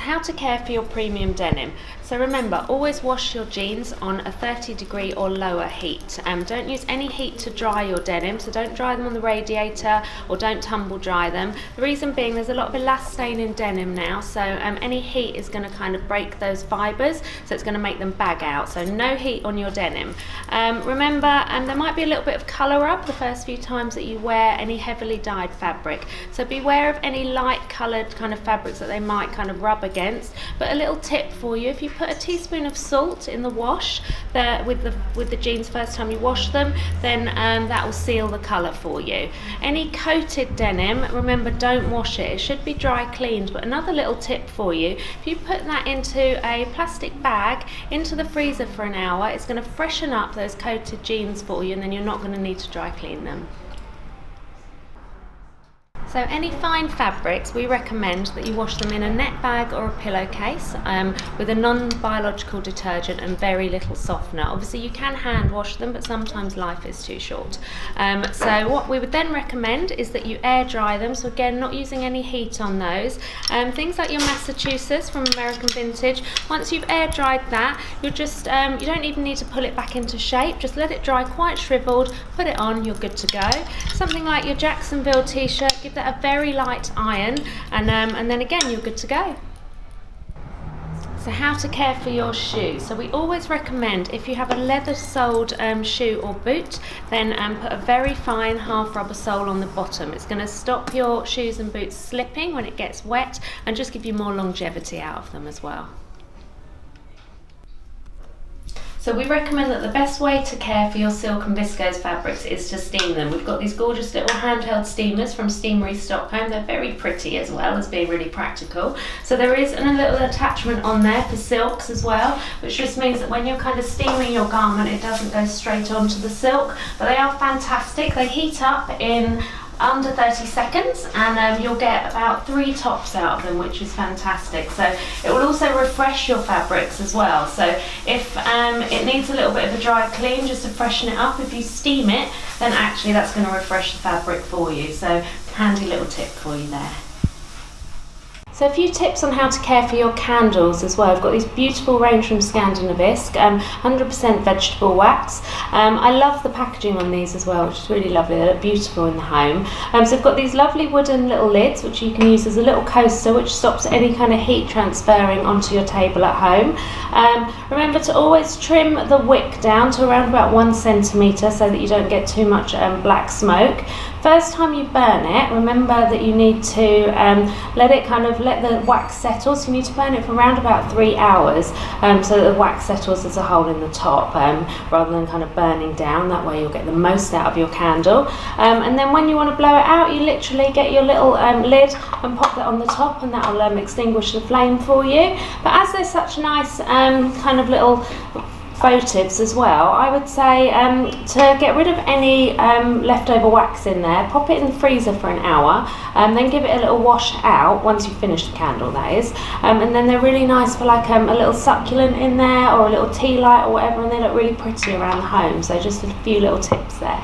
how to care for your premium denim. So remember, always wash your jeans on a 30-degree or lower heat. Don't use any heat to dry your denim, so don't dry them on the radiator or don't tumble dry them. The reason being, there's a lot of elastane in denim now, so any heat is going to kind of break those fibres, so it's going to make them bag out. So no heat on your denim. Remember, there might be a little bit of colour up the first few times that you wear any heavily dyed fabric, so beware of any light coloured kind of fabrics that they might kind of rub against. But a little tip for you: if you put a teaspoon of salt in the wash with the jeans first time you wash them, then that will seal the colour for you. Any coated denim, remember, don't wash it. It should be dry cleaned. But another little tip for you: if you put that into a plastic bag into the freezer for an hour, it's going to freshen up those coated jeans for you, and then you're not going to need to dry clean them. So any fine fabrics, we recommend that you wash them in a net bag or a pillowcase with a non-biological detergent and very little softener. Obviously you can hand wash them, but sometimes life is too short. So what we would then recommend is that you air dry them. So again, not using any heat on those. Things like your Massachusetts from American Vintage, once you've air dried that, you're just, you don't even need to pull it back into shape. Just let it dry quite shriveled, put it on, you're good to go. Something like your Jacksonville t-shirt, give that a very light iron, and then again you're good to go. So how to care for your shoe. So we always recommend, if you have a leather soled shoe or boot, then put a very fine half rubber sole on the bottom. It's going to stop your shoes and boots slipping when it gets wet and just give you more longevity out of them as well. So we recommend that the best way to care for your silk and viscose fabrics is to steam them. We've got these gorgeous little handheld steamers from Steamery Stockholm. They're very pretty as well as being really practical. So there is a little attachment on there for silks as well, which just means that when you're kind of steaming your garment, it doesn't go straight onto the silk. But they are fantastic. They heat up in under 30 seconds, and you'll get about 3 tops out of them, which is fantastic. So it will also refresh your fabrics as well. So if it needs a little bit of a dry clean just to freshen it up, if you steam it, then actually that's going to refresh the fabric for you. So handy little tip for you there. So a few tips on how to care for your candles as well. I've got these beautiful range from Scandinavisk, 100% vegetable wax. I love the packaging on these as well, which is really lovely. They look beautiful in the home. So I've got these lovely wooden little lids, which you can use as a little coaster, which stops any kind of heat transferring onto your table at home. Remember to always trim the wick down to around about 1 centimetre so that you don't get too much black smoke. First time you burn it, remember that you need to let the wax settle. So you need to burn it for around about 3 hours so that the wax settles as a whole in the top, rather than kind of burning down. That way you'll get the most out of your candle. And then when you want to blow it out, you literally get your little lid and pop that on the top, and that will extinguish the flame for you. But as there's such nice kind of little votives as well, I would say to get rid of any leftover wax in there, pop it in the freezer for an hour, then give it a little wash out once you've finished the candle, that is, and then they're really nice for like a little succulent in there or a little tea light or whatever, and they look really pretty around the home. So just a few little tips there.